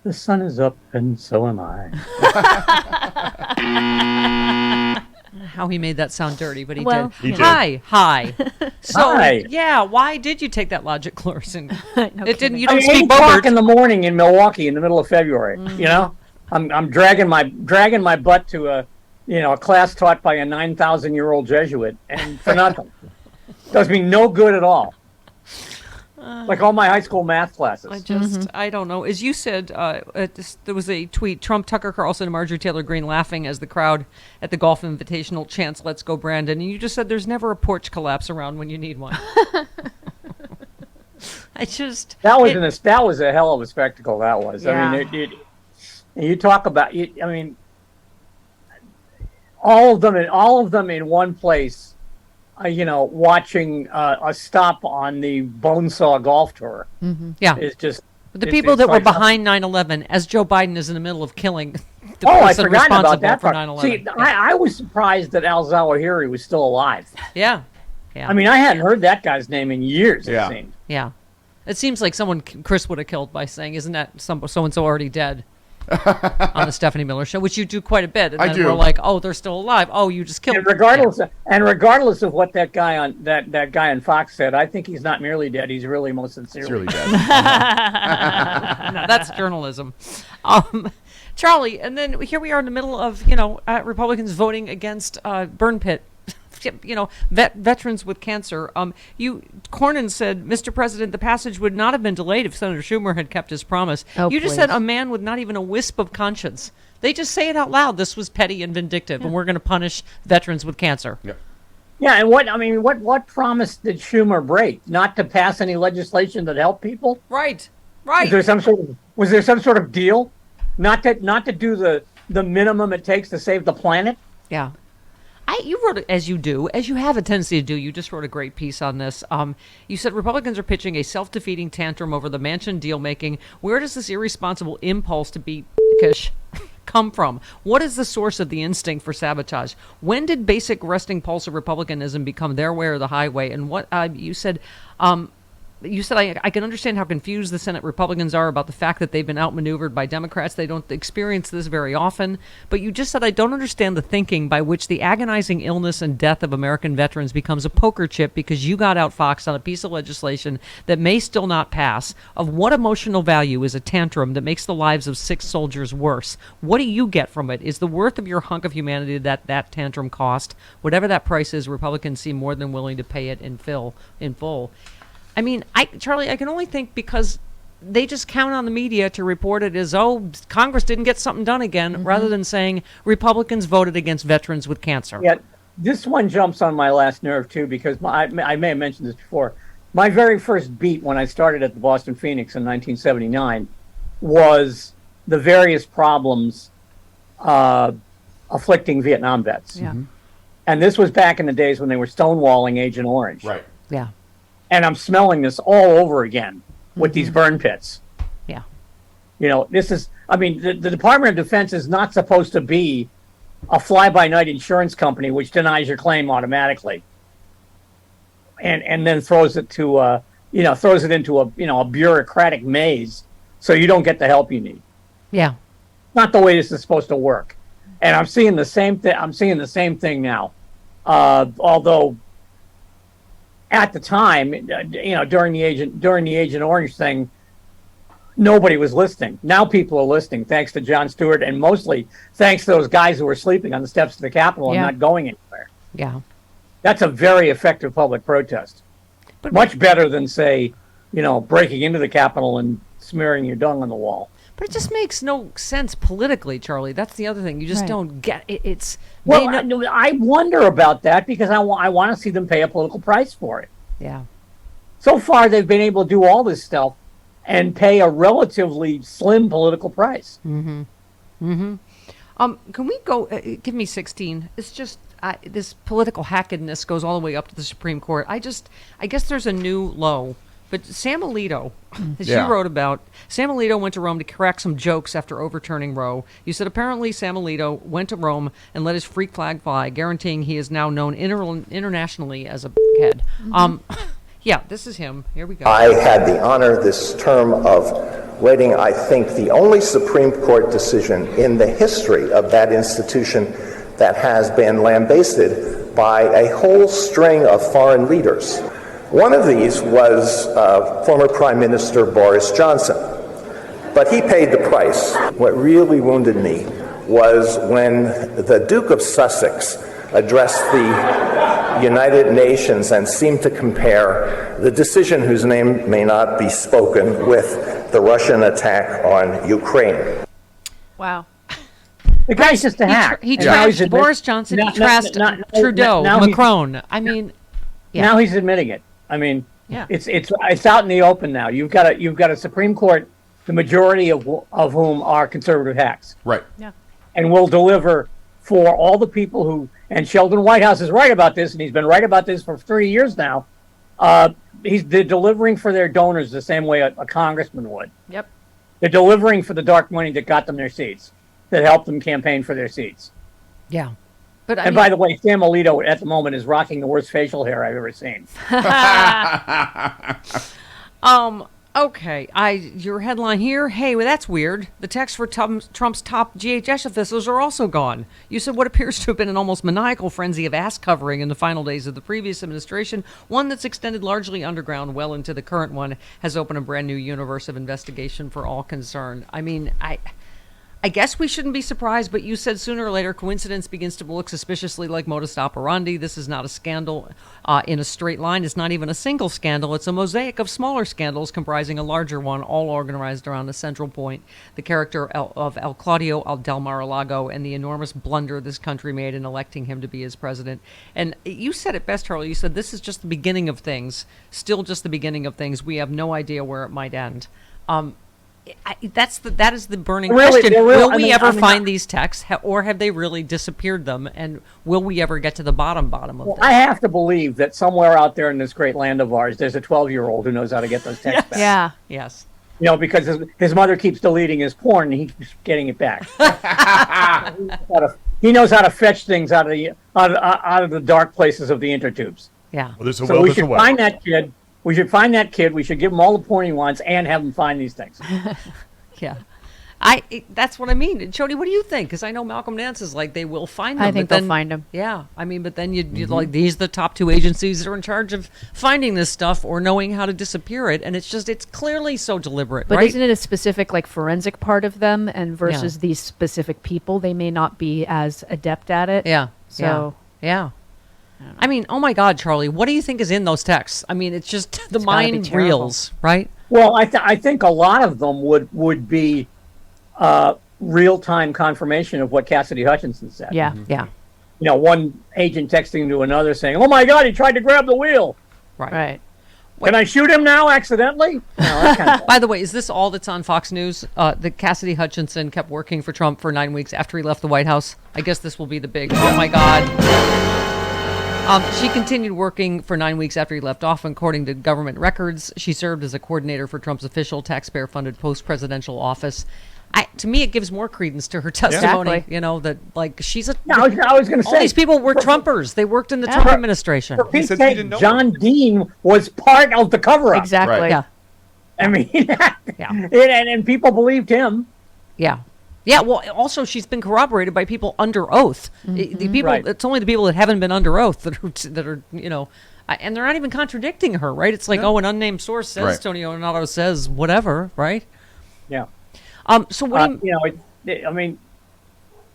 The sun is up, and so am I. How he made that sound dirty, but he Well, did. He did. Hi. So, Hi. yeah, why did you take that logic course? And it didn't. You I don't mean, speak 8 o'clock Bobert. in the morning in Milwaukee in the middle of February. You know, I'm dragging my butt to a class taught by a 9,000-year-old Jesuit, and for nothing. Does me no good at all. Like all my high school math classes. I don't know. As you said, there was a tweet, Trump, Tucker Carlson, and Marjorie Taylor Greene laughing as the crowd at the Golf Invitational chants, "Let's go, Brandon." And you just said there's never a porch collapse around when you need one. That was a hell of a spectacle, that was. Yeah. I mean, you talk about, I mean, all of them in one place. Watching a stop on the Bonesaw Golf Tour Yeah. is just The people that were behind 9/11, as Joe Biden is in the middle of killing the I person forgot about responsible that for part. 9/11. See, I was surprised that Al Zawahiri was still alive. Yeah. I mean, I hadn't heard that guy's name in years, Yeah. it seemed. Yeah. It seems like someone Chris would have killed by saying, "Isn't that so-and-so already dead?" on the Stephanie Miller Show, which you do quite a bit. And I then do. we're like, "Oh, they're still alive. Oh, you just killed And them." regardless of what that guy on Fox said, I think he's not merely dead; he's really most sincerely It's really dead. No, that's journalism. Charlie, and then here we are in the middle of, Republicans voting against burn pit, veterans with cancer. Cornyn said, "Mr. President, the passage would not have been delayed if Senator Schumer had kept his promise." Oh, you just please. said a man with not even a wisp of conscience. They just say it out loud. This was petty and vindictive, and we're going to punish veterans with cancer. Yeah. Yeah, and what promise did Schumer break? Not to pass any legislation that helped people? Right. Was there some sort of deal? Not to do the minimum it takes to save the planet? Yeah. You wrote it, as you have a tendency to do. You just wrote a great piece on this. You said Republicans are pitching a self-defeating tantrum over the Manchin deal making. Where does this irresponsible impulse to be dickish come from? What is the source of the instinct for sabotage? When did basic resting pulse of republicanism become their way or the highway? And what you said, I can understand how confused the Senate Republicans are about the fact that they've been outmaneuvered by Democrats. They don't experience this very often. But you just said, "I don't understand the thinking by which the agonizing illness and death of American veterans becomes a poker chip because you got outfoxed on a piece of legislation that may still not pass. Of what emotional value is a tantrum that makes the lives of 6 soldiers worse? What do you get from it? Is the worth of your hunk of humanity that tantrum cost? Whatever that price is, Republicans seem more than willing to pay it in full." I mean, Charlie, I can only think because they just count on the media to report it as, "Oh, Congress didn't get something done again," rather than saying Republicans voted against veterans with cancer. Yeah, this one jumps on my last nerve, too, because I may have mentioned this before. My very first beat when I started at the Boston Phoenix in 1979 was the various problems afflicting Vietnam vets. Yeah. And this was back in the days when they were stonewalling Agent Orange. Right. Yeah. And I'm smelling this all over again with these burn pits. Yeah. This is, the Department of Defense is not supposed to be a fly-by-night insurance company which denies your claim automatically and then throws it into a bureaucratic maze so you don't get the help you need. Yeah. Not the way this is supposed to work. And I'm seeing the same thing. I'm seeing the same thing now. Although at the time, during the Agent Orange thing, nobody was listening. Now people are listening, thanks to Jon Stewart, and mostly thanks to those guys who were sleeping on the steps of the Capitol and not going anywhere. Yeah. That's a very effective public protest. But Much better than, say, breaking into the Capitol and smearing your dung on the wall. But it just makes no sense politically, Charlie. That's the other thing. You just don't get it. It's I wonder about that because I want to see them pay a political price for it. Yeah. So far, they've been able to do all this stuff and pay a relatively slim political price. Can we go? Give me 16. It's just this political hackedness goes all the way up to the Supreme Court. I guess there's a new low. But Sam Alito, as you wrote about, Sam Alito went to Rome to crack some jokes after overturning Roe. You said apparently Sam Alito went to Rome and let his freak flag fly, guaranteeing he is now known internationally as a head. Yeah, this is him. Here we go. I had the honor this term of waiting, I think, the only Supreme Court decision in the history of that institution that has been lambasted by a whole string of foreign leaders. One of these was former Prime Minister Boris Johnson, but he paid the price. What really wounded me was when the Duke of Sussex addressed the United Nations and seemed to compare the decision, whose name may not be spoken, with the Russian attack on Ukraine. Wow. The guy's just a hack. He trashed Boris Johnson, he trashed Trudeau, Macron. I mean, yeah. Now he's admitting it. I mean, yeah. It's out in the open now. You've got a Supreme Court, the majority of whom are conservative hacks. Right. Yeah. And will deliver for all the people who, and Sheldon Whitehouse is right about this, and he's been right about this for 3 years now. They're delivering for their donors the same way a congressman would. Yep. They're delivering for the dark money that got them their seats, that helped them campaign for their seats. Yeah. But by the way, Sam Alito at the moment is rocking the worst facial hair I've ever seen. Okay, your headline here, hey, well, that's weird. The texts for Trump's top GHS officials are also gone. You said what appears to have been an almost maniacal frenzy of ass covering in the final days of the previous administration, one that's extended largely underground well into the current one, has opened a brand new universe of investigation for all concerned. I mean, I guess we shouldn't be surprised, but you said sooner or later coincidence begins to look suspiciously like modus operandi. This is not a scandal in a straight line. It's not even a single scandal. It's a mosaic of smaller scandals comprising a larger one, all organized around a central point, the character of El Claudio del Mar-a-Lago and the enormous blunder this country made in electing him to be his president. And you said it best, Charlie. You said this is just the beginning of things, still just the beginning of things. We have no idea where it might end. That is the burning question. Will we ever find these texts, or have they really disappeared them? And will we ever get to the bottom of this? I have to believe that somewhere out there in this great land of ours, there's a 12-year-old who knows how to get those texts back. Yeah. Yes. You know, because his mother keeps deleting his porn, and he keeps getting it back. He knows how to fetch things out of the dark places of the intertubes. Yeah. Well, so we should find that kid. We should find that kid. We should give him all the porn he wants and have him find these things. Yeah. That's what I mean. Jody, what do you think? Because I know Malcolm Nance is like, they will find them. I think they'll find them. Yeah. I mean, but then you'd like, these are the top two agencies that are in charge of finding this stuff or knowing how to disappear it. And it's clearly so deliberate, but right? Isn't it a specific, like, forensic part of them and versus these specific people? They may not be as adept at it. Yeah. So. Yeah. I mean, oh my God, Charlie, what do you think is in those texts? I mean, it's just the mind reels, right? Well, I think a lot of them would be real-time confirmation of what Cassidy Hutchinson said. Yeah. Yeah. You know, one agent texting to another saying, "Oh my God, he tried to grab the wheel." Right. Can I shoot him now accidentally? No, that kind of By the way, is this all that's on Fox News? That Cassidy Hutchinson kept working for Trump for 9 weeks after he left the White House? I guess this will be the big, oh my God. She continued working for 9 weeks after he left off, according to government records. She served as a coordinator for Trump's official taxpayer-funded post-presidential office. To me, it gives more credence to her testimony. Exactly. You know, that like she's a. I was going to say all these people were Trumpers. They worked in the Trump administration. For Pete's sake, John Dean was part of the cover-up. Exactly. Right. Yeah. I mean, Yeah. and people believed him. Yeah. Yeah, well, also she's been corroborated by people under oath. The people, Right. It's only the people that haven't been under oath that are you know, and they're not even contradicting her, right? It's like, an unnamed source says Right. Tony Ornato says whatever, right? Yeah. So what do you? I mean,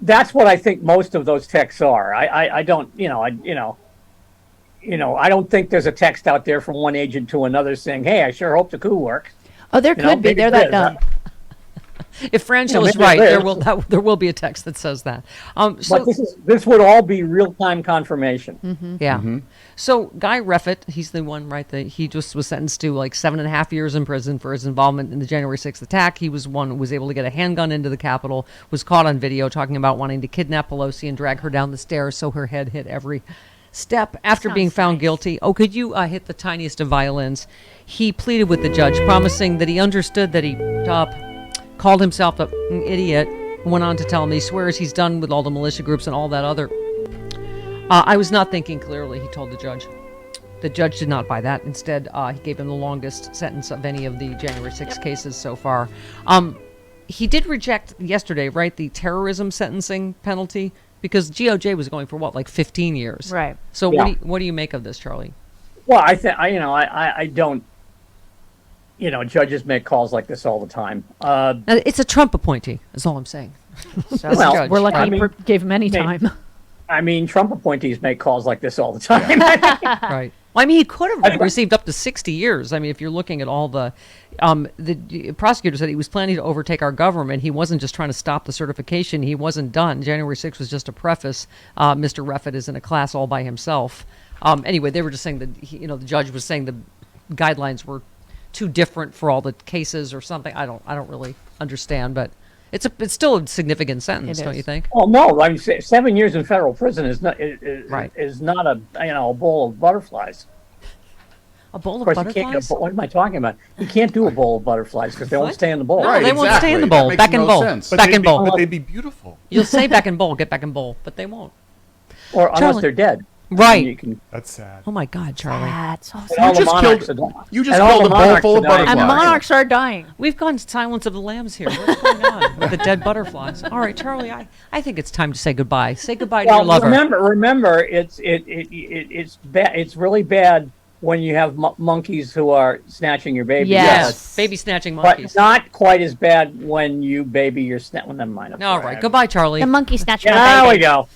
that's what I think most of those texts are. I don't, I don't think there's a text out there from one agent to another saying, "Hey, I sure hope the coup works." Oh, there could be. They're that dumb. If Frangill is maybe right, it is. there will be a text that says that. But this would all be real-time confirmation. Yeah. So Guy Reffitt, he's the one, right? That he just was sentenced to like 7.5 years in prison for his involvement in the January 6th attack. He was one who was able to get a handgun into the Capitol, was caught on video talking about wanting to kidnap Pelosi and drag her down the stairs so her head hit every step. After being found guilty, could you hit the tiniest of violins? He pleaded with the judge, promising that he understood that he called himself an idiot, went on to tell him he swears he's done with all the militia groups and all that other. I was not thinking clearly, he told the judge. The judge did not buy that. Instead, he gave him the longest sentence of any of the January 6 cases so far. He did reject yesterday, right, the terrorism sentencing penalty, because GOJ was going for what, like 15 years. Right. So Yeah. what do you make of this, Charlie? Well, I don't. Judges make calls like this all the time. It's a Trump appointee, is all I'm saying. So Well, we're lucky I mean, gave him any time. I mean, Trump appointees make calls like this all the time. Right. Well, I mean, he could have received up to 60 years. I mean, if you're looking at all the prosecutor said he was planning to overtake our government. He wasn't just trying to stop the certification. He wasn't done. January 6th was just a preface. Mr. Reffitt is in a class all by himself. Anyway, they were just saying that, the judge was saying the guidelines were too different for all the cases or something. I don't really understand, but it's still a significant sentence, don't you think? Well, no, I mean, 7 years in federal prison is not Right. is not a bowl of butterflies. A bowl of Of course, you butterflies? can't. What am I talking about? You can't do a bowl of butterflies because they won't What? stay in the bowl. No, Right, they won't stay in the exactly. bowl. That Back makes in no bowl. sense. Back in bowl. But they'd be beautiful. You'll say back in bowl, get back in bowl, but they won't. Or unless Charlie. they're dead. Right. Then you can. That's sad. Oh my God, Charlie. That's so And sad. all the just monarchs killed- are dying. You just And all killed the a bowl monarchs full are of dying. And butterflies. monarchs are dying. We've gone Silence of the Lambs here. What's going on with the dead butterflies? All right, Charlie, I think it's time to say goodbye. Say goodbye to your Well, lover. remember, it's bad. It's really bad when you have monkeys who are snatching your baby. Yes. Baby snatching But monkeys. not quite as bad when you baby your snatch. Well, never mind. I'm All sorry. right, goodbye, Charlie. The monkey snatched Yeah, my there baby. we go.